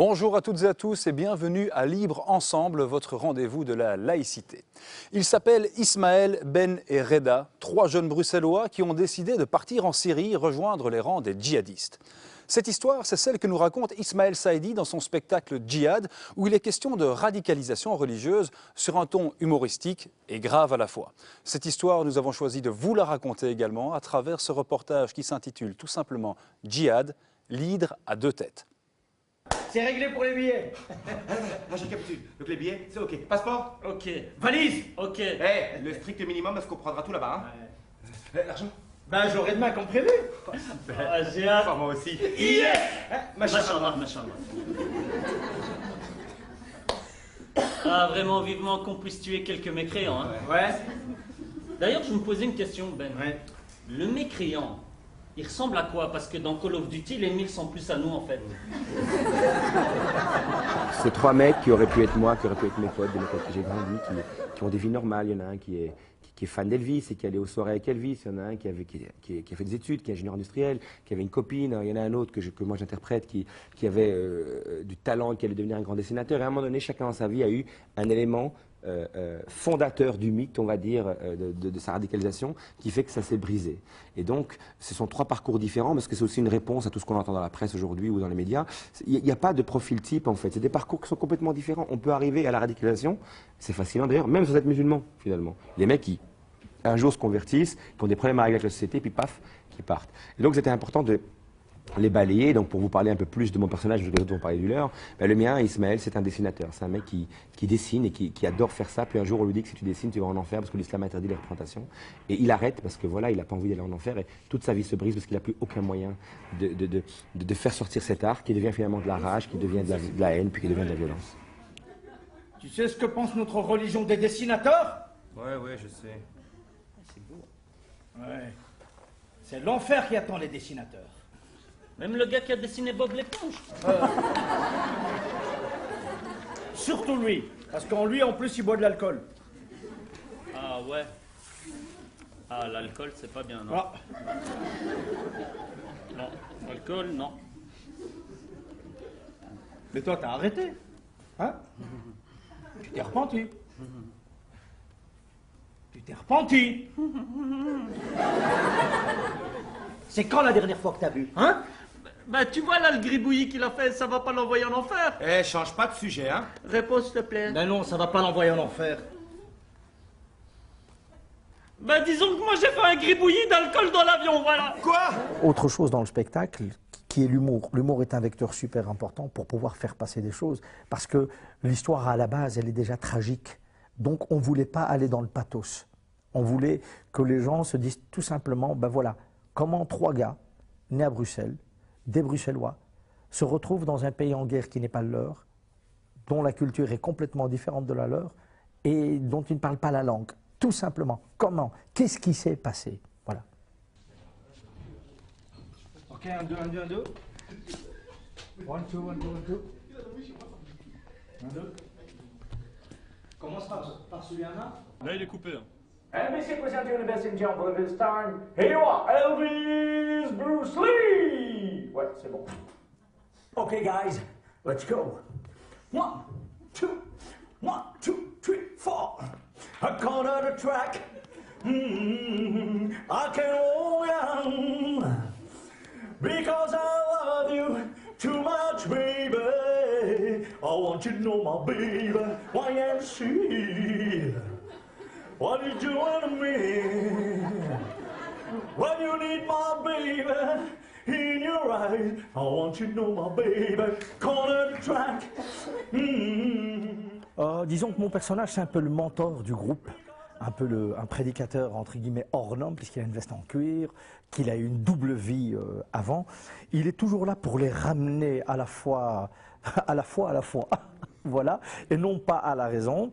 Bonjour à toutes et à tous et bienvenue à Libre Ensemble, votre rendez-vous de la laïcité. Ils s'appellent Ismaël, Ben et Reda, trois jeunes Bruxellois qui ont décidé de partir en Syrie rejoindre les rangs des djihadistes. Cette histoire, c'est celle que nous raconte Ismaël Saïdi dans son spectacle Djihad, où il est question de radicalisation religieuse sur un ton humoristique et grave à la fois. Cette histoire, nous avons choisi de vous la raconter également à travers ce reportage qui s'intitule tout simplement Djihad, l'hydre à deux têtes. C'est réglé pour les billets. Moi j'ai capté. Donc les billets, c'est ok. Passeport? Ok. Valise? Ok. Le strict minimum, parce qu'on prendra tout là-bas. Hein. L'argent? Ben j'aurai demain comme prévu. J'ai hâte. Enfin, moi aussi. Yes. Machallah. Ah, vraiment vivement qu'on puisse tuer quelques mécréants. Hein. Ouais. D'ailleurs, je me posais une question, Ben. Ouais. Le mécréant, il ressemble à quoi? Parce que dans Call of Duty, les milles sont plus à nous, en fait. C'est trois mecs qui auraient pu être moi, qui auraient pu être mes potes, des potes que j'ai grandi, qui ont des vies normales. Il y en a un qui est fan d'Elvis et qui allait aux soirées avec Elvis. Il y en a un qui a fait des études, qui est ingénieur industriel, qui avait une copine. Il y en a un autre que moi j'interprète, qui avait du talent, qui allait devenir un grand dessinateur. Et à un moment donné, chacun dans sa vie a eu un élément fondateur du mythe, on va dire, de sa radicalisation, qui fait que ça s'est brisé. Et donc, ce sont trois parcours différents, parce que c'est aussi une réponse à tout ce qu'on entend dans la presse aujourd'hui ou dans les médias. Il n'y a pas de profil type, en fait. C'est des parcours qui sont complètement différents. On peut arriver à la radicalisation, c'est fascinant d'ailleurs, même sans être musulman, finalement. Les mecs qui, un jour, se convertissent, qui ont des problèmes à régler avec la société, puis paf, qui partent. Et donc, c'était important de les balayer. Donc, pour vous parler un peu plus de mon personnage, je vais vous parler du leur. Ben, le mien, Ismaël, c'est un dessinateur. C'est un mec qui dessine et qui adore faire ça. Puis un jour, on lui dit que si tu dessines, tu vas en enfer parce que l'islam interdit les représentations. Et il arrête parce que voilà, il n'a pas envie d'aller en enfer et toute sa vie se brise parce qu'il n'a plus aucun moyen de faire sortir cet art qui devient finalement de la rage, qui devient de la haine, puis qui devient de la violence. Tu sais ce que pense notre religion des dessinateurs? Ouais, je sais. C'est beau. Ouais. C'est l'enfer qui attend les dessinateurs. Même le gars qui a dessiné Bob l'éponge. Surtout lui. Parce qu'en lui, en plus, il boit de l'alcool. Ah ouais. Ah, l'alcool, c'est pas bien, non? Ah. Non, l'alcool, non. Mais toi, t'as arrêté. Hein? Tu t'es repenti. Tu t'es repenti. C'est quand la dernière fois que t'as bu? Hein? Bah, tu vois là le gribouillis qu'il a fait, ça va pas l'envoyer en enfer? Change pas de sujet, hein. Réponse, s'il te plaît. Ben non, ça va pas l'envoyer en enfer. Bah, disons que moi j'ai fait un gribouillis d'alcool dans l'avion, voilà. Quoi? Autre chose dans le spectacle, qui est l'humour. L'humour est un vecteur super important pour pouvoir faire passer des choses, parce que l'histoire à la base, elle est déjà tragique. Donc on ne voulait pas aller dans le pathos. On voulait que les gens se disent tout simplement, ben voilà, comment trois gars, nés à Bruxelles, des Bruxellois, se retrouvent dans un pays en guerre qui n'est pas le leur, dont la culture est complètement différente de la leur, et dont ils ne parlent pas la langue. Tout simplement. Comment? Qu'est-ce qui s'est passé? Voilà. Ok, 1, 2, 1, 2, 1, 2. 1, 2, 1, 2, 1, 2. 1, 2. Commence par celui-là. Là, il est coupé. Hein. And let me present you the best example of his time. Here you are, Elvis Bruce Lee! Ouais, c'est bon. Okay, guys, let's go. 1, 2, 1, 2, 3, 4. I corner the track. I can walk down because I love you too much, baby. I want you to know my baby. YMC. What you doing to me? When you need my baby in your eyes, I want you to know my baby. Corner the track. Disons que mon personnage, c'est un peu le mentor du groupe, un prédicateur entre guillemets hors norme, puisqu'il a une veste en cuir, qu'il a eu une double vie avant. Il est toujours là pour les ramener à la fois, voilà, et non pas à la raison.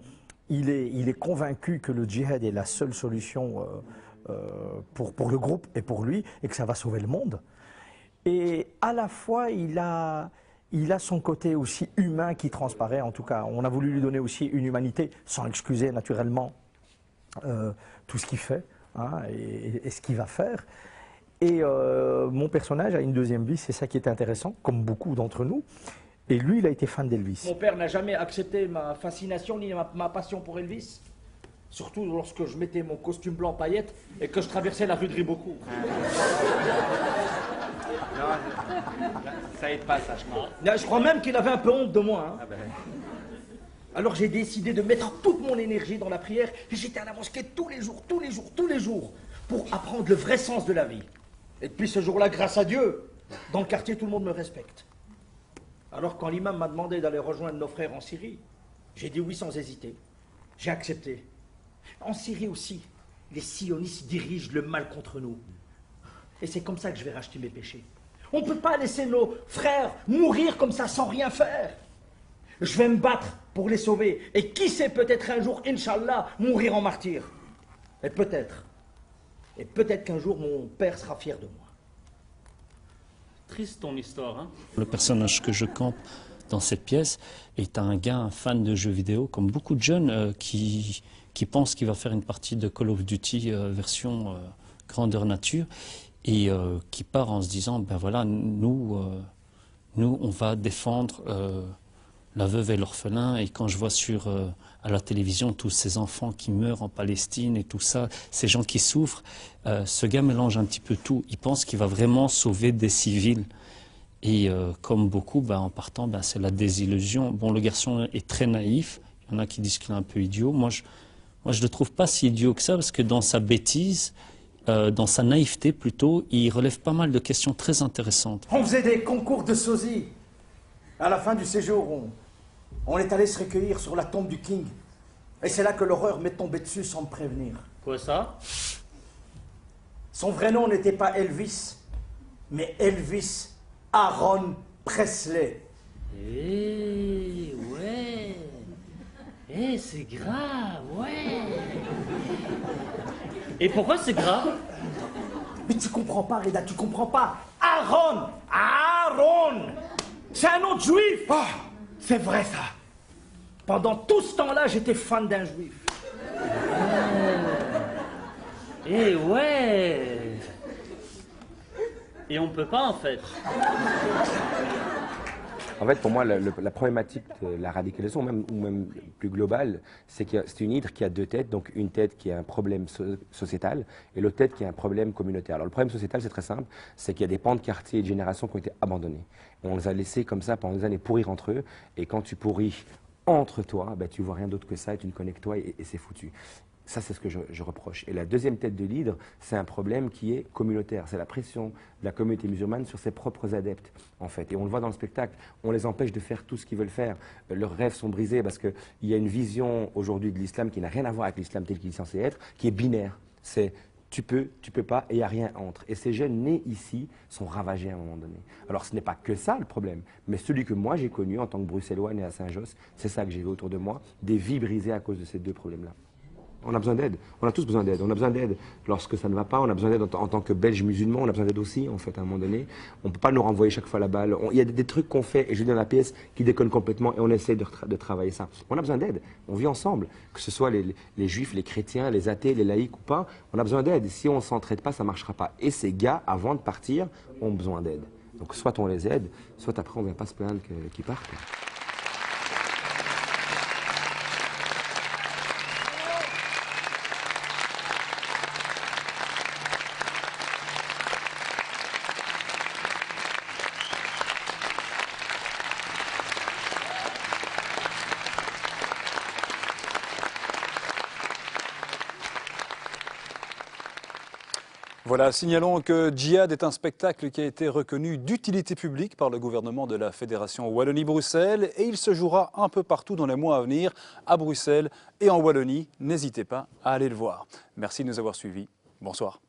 Il est convaincu que le djihad est la seule solution pour le groupe et pour lui, et que ça va sauver le monde. Et à la fois, il a son côté aussi humain qui transparaît. En tout cas, on a voulu lui donner aussi une humanité, sans excuser naturellement tout ce qu'il fait, hein, et ce qu'il va faire. Et mon personnage a une deuxième vie, c'est ça qui est intéressant, comme beaucoup d'entre nous. Et lui, il a été fan d'Elvis. Mon père n'a jamais accepté ma fascination ni ma passion pour Elvis. Surtout lorsque je mettais mon costume blanc paillettes et que je traversais la rue de Ribeaucourt. Ça aide pas, ça, je crois. Je crois même qu'il avait un peu honte de moi. Hein. Alors j'ai décidé de mettre toute mon énergie dans la prière et j'étais à la mosquée tous les jours, pour apprendre le vrai sens de la vie. Et depuis ce jour-là, grâce à Dieu, dans le quartier, tout le monde me respecte. Alors quand l'imam m'a demandé d'aller rejoindre nos frères en Syrie, j'ai dit oui sans hésiter. J'ai accepté. En Syrie aussi, les sionistes dirigent le mal contre nous. Et c'est comme ça que je vais racheter mes péchés. On ne peut pas laisser nos frères mourir comme ça sans rien faire. Je vais me battre pour les sauver. Et qui sait, peut-être un jour, Inch'Allah, mourir en martyr. Et peut-être qu'un jour, mon père sera fier de moi. Triste ton histoire, hein. Le personnage que je campe dans cette pièce est un gars, un fan de jeux vidéo, comme beaucoup de jeunes qui pensent qu'il va faire une partie de Call of Duty version grandeur nature et qui part en se disant, ben voilà, nous on va défendre la veuve et l'orphelin. Et quand je vois à la télévision tous ces enfants qui meurent en Palestine et tout ça, ces gens qui souffrent, ce gars mélange un petit peu tout. Il pense qu'il va vraiment sauver des civils. Et comme beaucoup, en partant, c'est la désillusion. Bon, le garçon est très naïf. Il y en a qui disent qu'il est un peu idiot. Moi, je ne le trouve pas si idiot que ça, parce que dans sa bêtise, dans sa naïveté plutôt, il relève pas mal de questions très intéressantes. On faisait des concours de sosie. À la fin du séjour, on est allé se recueillir sur la tombe du King. Et c'est là que l'horreur m'est tombée dessus sans me prévenir. Quoi ça? Son vrai nom n'était pas Elvis, mais Elvis Aaron Presley. Eh ouais. Eh, c'est grave, ouais. Et pourquoi c'est grave? Mais tu comprends pas, Reda, tu comprends pas. Aaron! C'est un nom de juif! Oh, c'est vrai ça. Pendant tout ce temps-là, j'étais fan d'un juif. Eh ouais. Et on peut pas en fait. En fait, pour moi, la problématique de la radicalisation, ou même plus globale, c'est que c'est une hydre qui a deux têtes, donc une tête qui a un problème sociétal et l'autre tête qui a un problème communautaire. Alors le problème sociétal, c'est très simple, c'est qu'il y a des pans de quartier et de générations qui ont été abandonnés. On les a laissés comme ça pendant des années pourrir entre eux, et quand tu pourris entre toi, tu vois rien d'autre que ça, et tu ne connais que toi, et c'est foutu. Ça, c'est ce que je reproche. Et la deuxième tête de l'hydre, c'est un problème qui est communautaire. C'est la pression de la communauté musulmane sur ses propres adeptes, en fait. Et on le voit dans le spectacle. On les empêche de faire tout ce qu'ils veulent faire. Leurs rêves sont brisés parce qu'il y a une vision aujourd'hui de l'islam qui n'a rien à voir avec l'islam tel qu'il est censé être, qui est binaire. C'est tu peux pas, et il n'y a rien entre. Et ces jeunes nés ici sont ravagés à un moment donné. Alors ce n'est pas que ça le problème, mais celui que moi j'ai connu en tant que Bruxellois né à Saint-Josse, c'est ça que j'ai vu autour de moi, des vies brisées à cause de ces deux problèmes-là. On a besoin d'aide, on a tous besoin d'aide. On a besoin d'aide lorsque ça ne va pas, on a besoin d'aide en tant que Belges musulmans, on a besoin d'aide aussi, en fait, à un moment donné. On ne peut pas nous renvoyer chaque fois la balle. Il y a des trucs qu'on fait, et je dis dans la pièce, qui déconnent complètement, et on essaie de travailler ça. On a besoin d'aide, on vit ensemble, que ce soit les juifs, les chrétiens, les athées, les laïcs ou pas, on a besoin d'aide. Et si on ne s'entraide pas, ça ne marchera pas. Et ces gars, avant de partir, ont besoin d'aide. Donc soit on les aide, soit après on ne vient pas se plaindre qu'ils partent. Voilà, signalons que Djihad est un spectacle qui a été reconnu d'utilité publique par le gouvernement de la Fédération Wallonie-Bruxelles et il se jouera un peu partout dans les mois à venir, à Bruxelles et en Wallonie. N'hésitez pas à aller le voir. Merci de nous avoir suivis. Bonsoir.